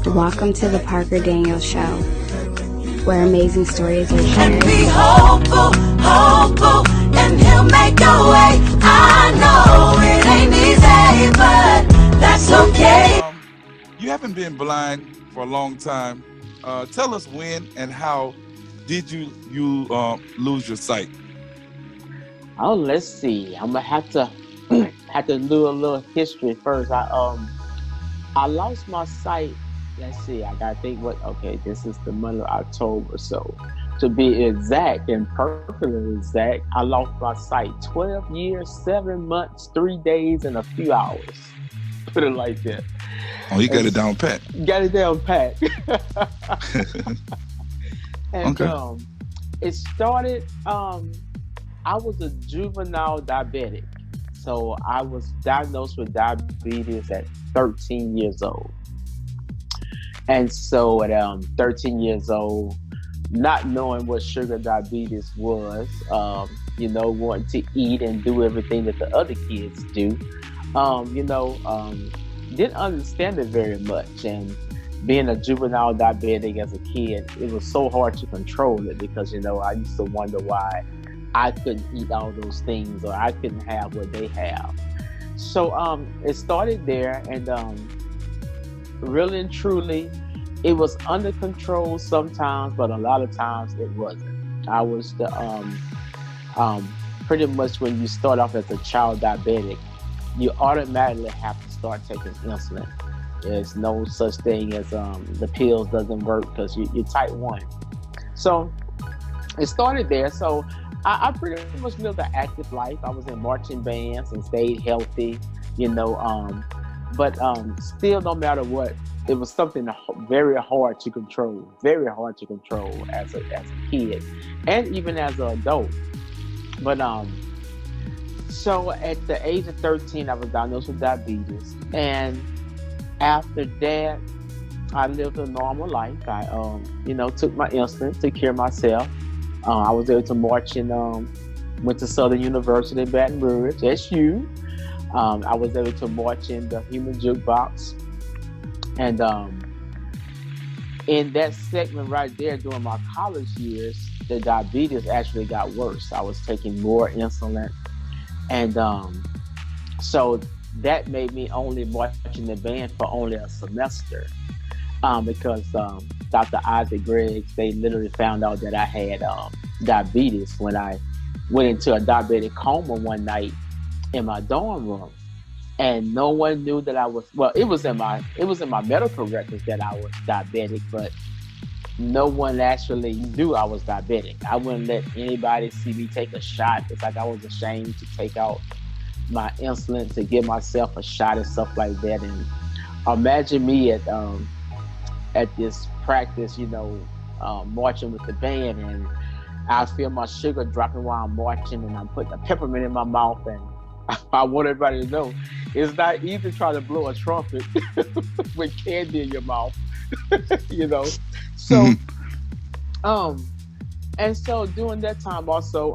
Welcome to the Parker Daniels Show, where amazing stories are shared. And be hopeful, hopeful, and he'll make a way. I know it ain't easy, but that's okay. You haven't been blind for a long time. Tell us when and how did you lose your sight? Oh, let's see. I'm gonna have to do a little history first. I lost my sight. Let's see. I gotta think. This is the month of October. So, to be exact and perfectly exact, I lost my sight 12 years, 7 months, 3 days, and a few hours. Put it like that. Oh, you got it down pat. Got it down pat. And Okay. it started. I was a juvenile diabetic. So I was diagnosed with diabetes at 13 years old. And so at 13 years old, not knowing what sugar diabetes was, wanting to eat and do everything that the other kids do, didn't understand it very much. And being a juvenile diabetic as a kid, it was so hard to control it because, I used to wonder why I couldn't eat all those things or I couldn't have what they have. So it started there, and really and truly, it was under control sometimes, but a lot of times it wasn't. I was pretty much when you start off as a child diabetic, you automatically have to start taking insulin. There's no such thing as the pills doesn't work because you're type 1. So it started there. So I pretty much lived an active life. I was in marching bands and stayed healthy, but still, no matter what, it was something very hard to control as a kid and even as an adult. But so at the age of 13, I was diagnosed with diabetes, and after that, I lived a normal life. I took my insulin, took care of myself. I was able to march and went to Southern University in Baton Rouge, SU. I was able to march in the Human Jukebox. And in that segment right there during my college years, the diabetes actually got worse. I was taking more insulin. And so that made me only march in the band for only a semester. Because Dr. Isaac Griggs, they literally found out that I had diabetes when I went into a diabetic coma one night in my dorm room, and no one knew that I was. Well, it was in my medical records that I was diabetic, but no one actually knew I was diabetic. I wouldn't let anybody see me take a shot. It's like I was ashamed to take out my insulin to give myself a shot and stuff like that. And imagine me at this practice, marching with the band, and I feel my sugar dropping while I'm marching, and I'm putting a peppermint in my mouth. And I want everybody to know it's not easy trying to blow a trumpet with candy in your mouth, So, and so during that time also,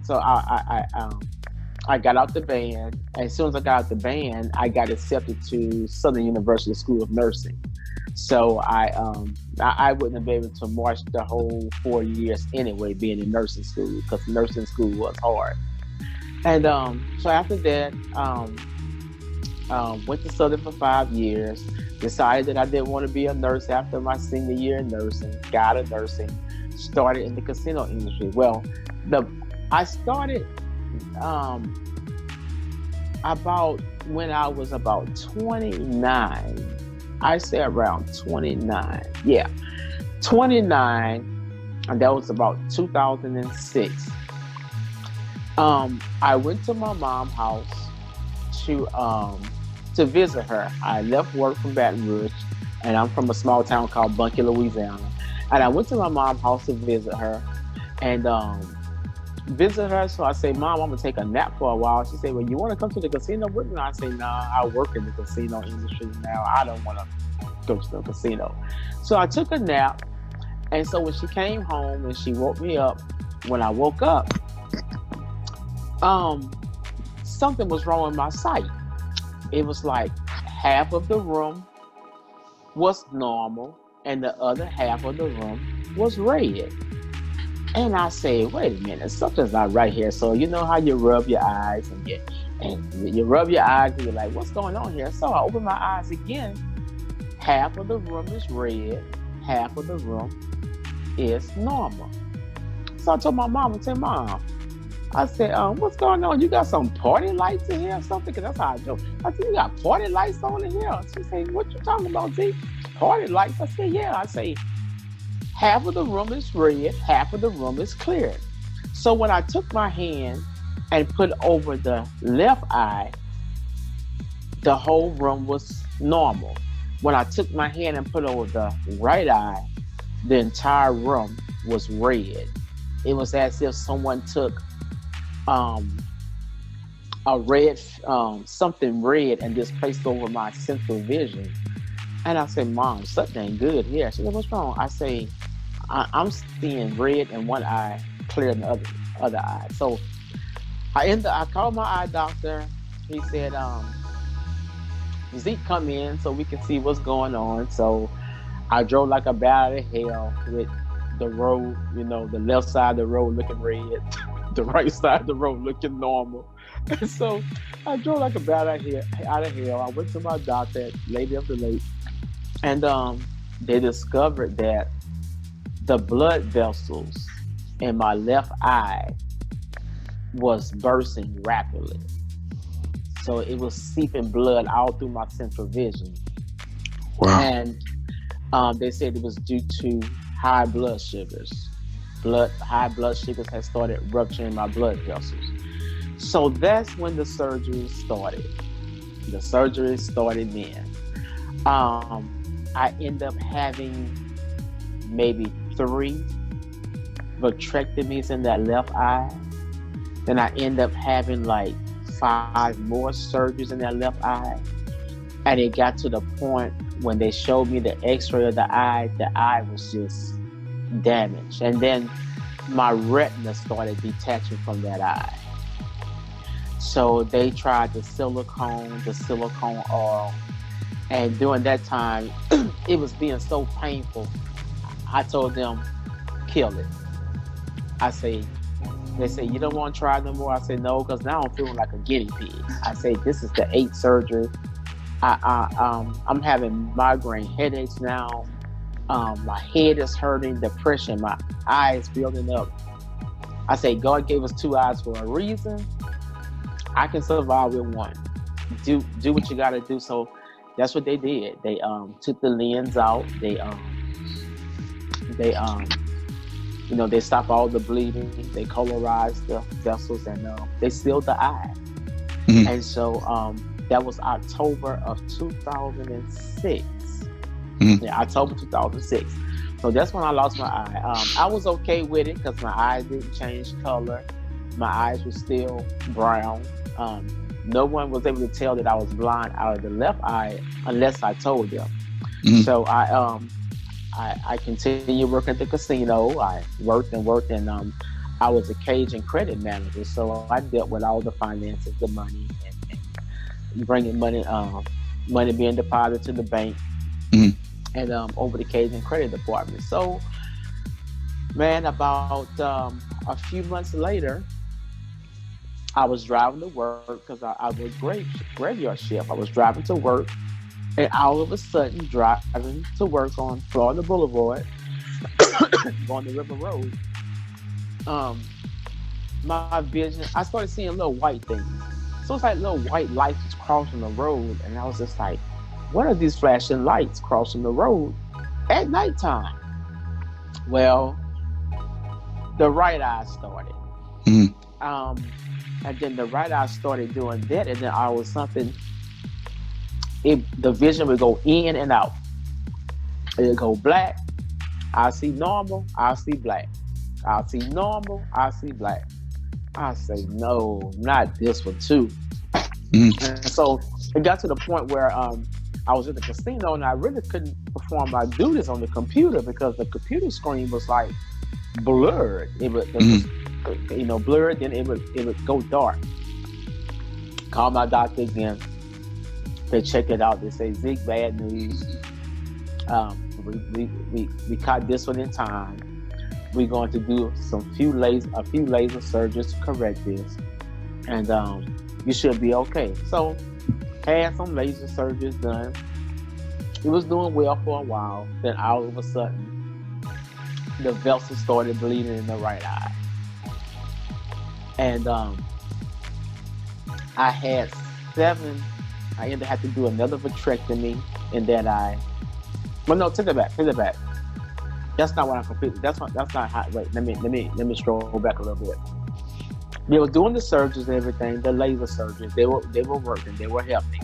so I got out the band. As soon as I got out the band, I got accepted to Southern University School of Nursing. So I wouldn't have been able to march the whole 4 years anyway, being in nursing school, because nursing school was hard. And so after that, went to Southern for 5 years, decided that I didn't want to be a nurse after my senior year in nursing, got out of nursing, started in the casino industry. Well, I started about when I was about 29. I say around 29. Yeah, 29, and that was about 2006. I went to my mom's house to visit her. I left work from Baton Rouge, and I'm from a small town called Bunkie, Louisiana. And I went to my mom's house to visit her, and visit her. So I say, Mom, I'm gonna take a nap for a while. She said, well, you want to come to the casino with me? I say, nah, I work in the casino industry now. I don't want to go to the casino. So I took a nap, and so when she came home and she woke me up, when I woke up, something was wrong with my sight. It was like half of the room was normal and the other half of the room was red. And I say, wait a minute, something's not right here. So you know how you rub your eyes and you rub your eyes and you're like, what's going on here? So I open my eyes again. Half of the room is red, half of the room is normal. So I told my mom, Mom, I said, what's going on? You got some party lights in here or something? Because that's how I joke. I said, you got party lights on in here? She said, what you talking about, Zeak? Party lights? I said, yeah. I say, half of the room is red, half of the room is clear. So when I took my hand and put over the left eye, the whole room was normal. When I took my hand and put over the right eye, the entire room was red. It was as if someone took a red, something red, and just placed over my central vision. And I said, Mom, something ain't good here. She said, what's wrong? I say, I'm seeing red in one eye, clear in the other eye. So I called my eye doctor. He said, Zeak, come in so we can see what's going on. So I drove like a bat out of hell with the road, the left side of the road looking red, the right side of the road looking normal. And so I drove like a bat out of hell. I went to my doctor, lady of the lake, and they discovered that the blood vessels in my left eye was bursting rapidly. So it was seeping blood all through my central vision. Wow. And they said it was due to high blood sugars. High blood sugars had started rupturing my blood vessels. So that's when the surgery started. The surgery started then. I end up having maybe 3 vitrectomies in that left eye. Then I end up having like 5 more surgeries in that left eye. And it got to the point when they showed me the x-ray of the eye was just damaged. And then my retina started detaching from that eye. So they tried the silicone oil. And during that time, it was being so painful. I told them, kill it. They say, you don't want to try no more? I said, no, because now I'm feeling like a guinea pig. I say, this is the 8th surgery. I'm having migraine headaches now. My head is hurting, depression, my eyes building up. I say, God gave us 2 eyes for a reason. I can survive with one. Do what you got to do. So that's what they did. They took the lens out. They stopped all the bleeding. They colorized the vessels and they sealed the eye. Mm-hmm. And so that was October of 2006. Mm-hmm. Yeah, October 2006. So that's when I lost my eye. I was okay with it because my eyes didn't change color. My eyes were still brown. No one was able to tell that I was blind out of the left eye unless I told them. Mm-hmm. So I continued working at the casino. I worked and I was a Cajun credit manager. So I dealt with all the finances, the money, and bringing money being deposited to the bank, mm-hmm. and over the Cajun credit department. So, man, about a few months later, I was driving to work because I was graveyard shift. I was driving to work, and all of a sudden, driving to work on Florida Boulevard, going to River Road, my vision, I started seeing little white things. So it's like little white lights was crossing the road, and I was just like, what are these flashing lights crossing the road at nighttime? Well, the right eye started. Mm-hmm. And then the right eye started doing that, and then all of something, the vision would go in and out. It would go black. I see normal. I see black. I see normal. I see black. I say, no, not this one too. Mm-hmm. And so it got to the point where I was at the casino and I really couldn't perform my duties on the computer because the computer screen was like blurred. It would, mm-hmm. Blurred. Then it would go dark. Call my doctor again. They check it out. They say, Zeak, bad news. We caught this one in time. We're going to do a few laser surgeries to correct this, and you should be okay. So, had some laser surgeries done. It was doing well for a while. Then all of a sudden, the vessel started bleeding in the right eye, and I had 7. I either had to do another vitrectomy in that eye. Well, no, take it back. That's not what I'm completely. That's not how. Wait, let me scroll back a little bit. They were doing the surgeries and everything, the laser surgeries. They were working. They were helping.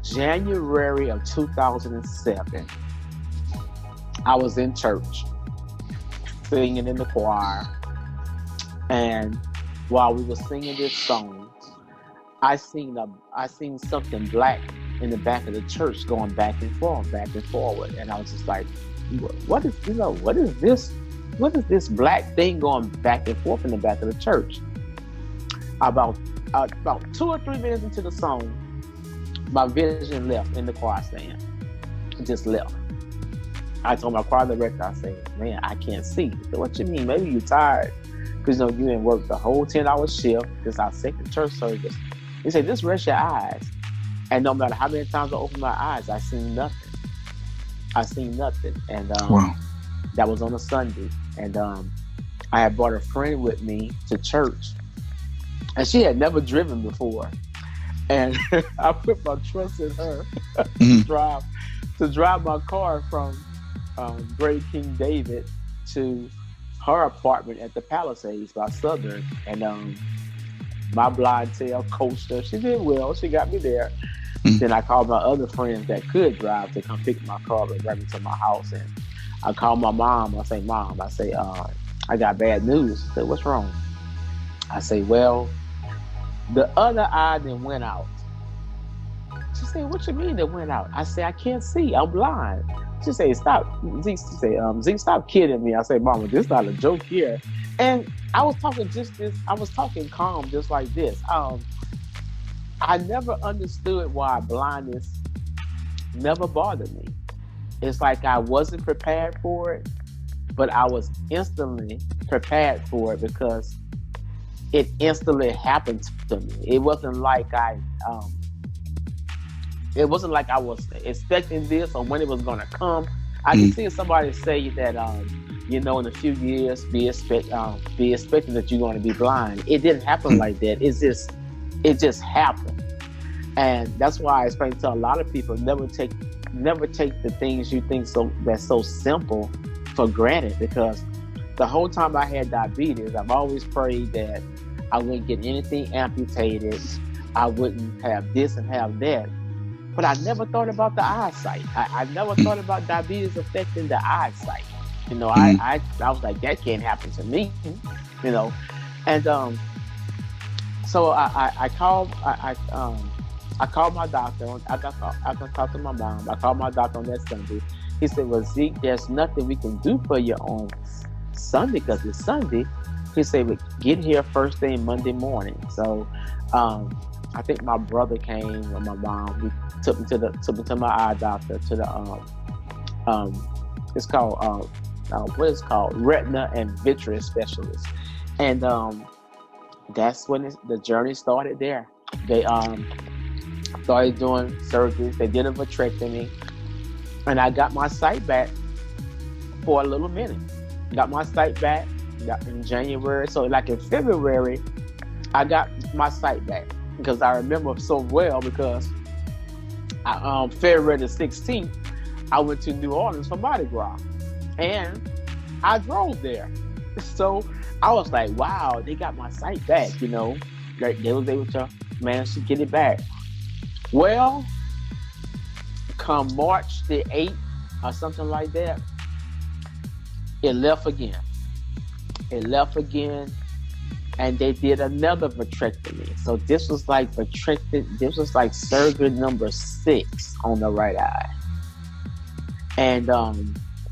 January of 2007, I was in church, singing in the choir, and while we were singing this song, I seen something black in the back of the church going back and forward, and I was just like, what is this? What is this black thing going back and forth in the back of the church? About 2 or 3 minutes into the song, my vision left in the choir stand. It just left. I told my choir director, I said, man, I can't see. He said, what you mean? Maybe you're tired because you didn't work the whole 10-hour shift. This is our second church service. He said, just rest your eyes. And no matter how many times I opened my eyes, I seen nothing. And Wow. That was on a Sunday. And I had brought a friend with me to church. And she had never driven before. And I put my trust in her to drive my car from Great King David to her apartment at the Palisades by Southern. And my blind tail coached her. She did well. She got me there. Then I called my other friends that could drive to come pick my car and bring me to my house. And I called my mom. I say, Mom, I got bad news. She said, what's wrong? I say, well, the other eye then went out. She said, what you mean it went out? I say, I can't see. I'm blind. She said, stop. Zeak, stop kidding me. I say, Mama, this is not a joke here. And I was talking calm just like this. I never understood why blindness never bothered me. It's like I wasn't prepared for it, but I was instantly prepared for it because it instantly happened to me. It wasn't like I was expecting this or when it was going to come. I can see somebody say that, in a few years, be expecting that you're going to be blind. It didn't happen like that. It just happened. And that's why I explain to a lot of people, never take the things you think that's so simple for granted, because the whole time I had diabetes, I've always prayed that I wouldn't get anything amputated. I wouldn't have this and have that. But I never thought about the eyesight. I never thought about diabetes affecting the eyesight. I was like, that can't happen to me. And so I called my doctor. After I talked to my mom, I called my doctor on that Sunday. He said, well, Zeke, there's nothing we can do for you on Sunday because it's Sunday. He said, well, get here first thing Monday morning. So I think my brother came with my mom. We took me to my eye doctor, to the it's called what is called retina and vitreous specialist. And that's when the journey started there. They started doing surgeries. They did a vitrectomy, and I got my sight back for a little minute. Got my sight back in January. So like in February, I got my sight back because I remember so well because February the 16th, I went to New Orleans for Mardi Gras, and I drove there. So I was like, wow, they got my sight back, They was able to manage to get it back. Well, come March the 8th or something like that, it left again. And they did another vitrectomy. So this was like surgery number 6 on the right eye. And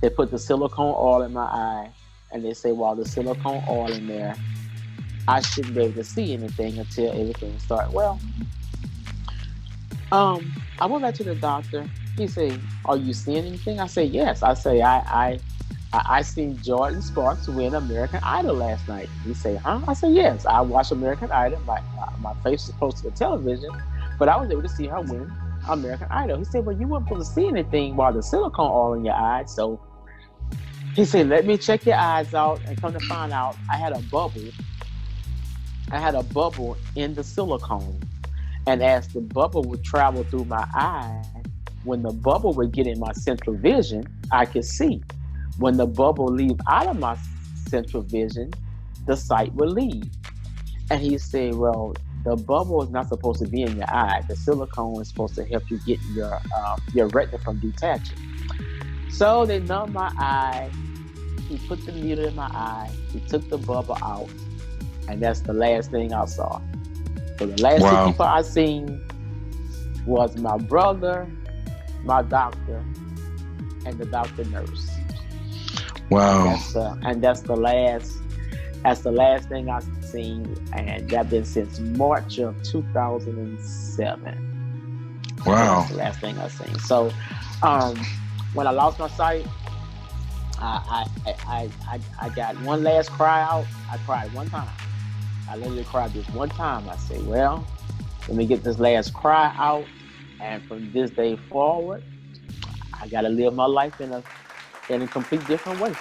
they put the silicone oil in my eye, and they say, while the silicone oil in there, I shouldn't be able to see anything until everything started. Well, I went back to the doctor. He said, "Are you seeing anything?" I said, "Yes." I say, I seen Jordan Sparks win American Idol last night." He said, "Huh?" I said, "Yes, I watched American Idol. My face was close to the television, but I was able to see her win American Idol." He said, "Well, you weren't supposed to see anything while the silicone oil in your eyes." So he said, "Let me check your eyes out," and come to find out, I had a bubble. I had a bubble in the silicone. And as the bubble would travel through my eye, when the bubble would get in my central vision, I could see. When the bubble leave out of my central vision, the sight would leave. And he said, "Well, the bubble is not supposed to be in your eye. The silicone is supposed to help you get your retina from detaching." So they numbed my eye. He put the needle in my eye. He took the bubble out, and that's the last thing I saw. So the last two people I seen was my brother, my doctor, and the doctor nurse. Wow. And that's the last thing I seen, and that been since March of 2007. Wow. That's the last thing I seen. So when I lost my sight, I got one last cry out. I cried one time. I literally cried just one time. I said, "Well, let me get this last cry out, and from this day forward, I got to live my life in a complete different way."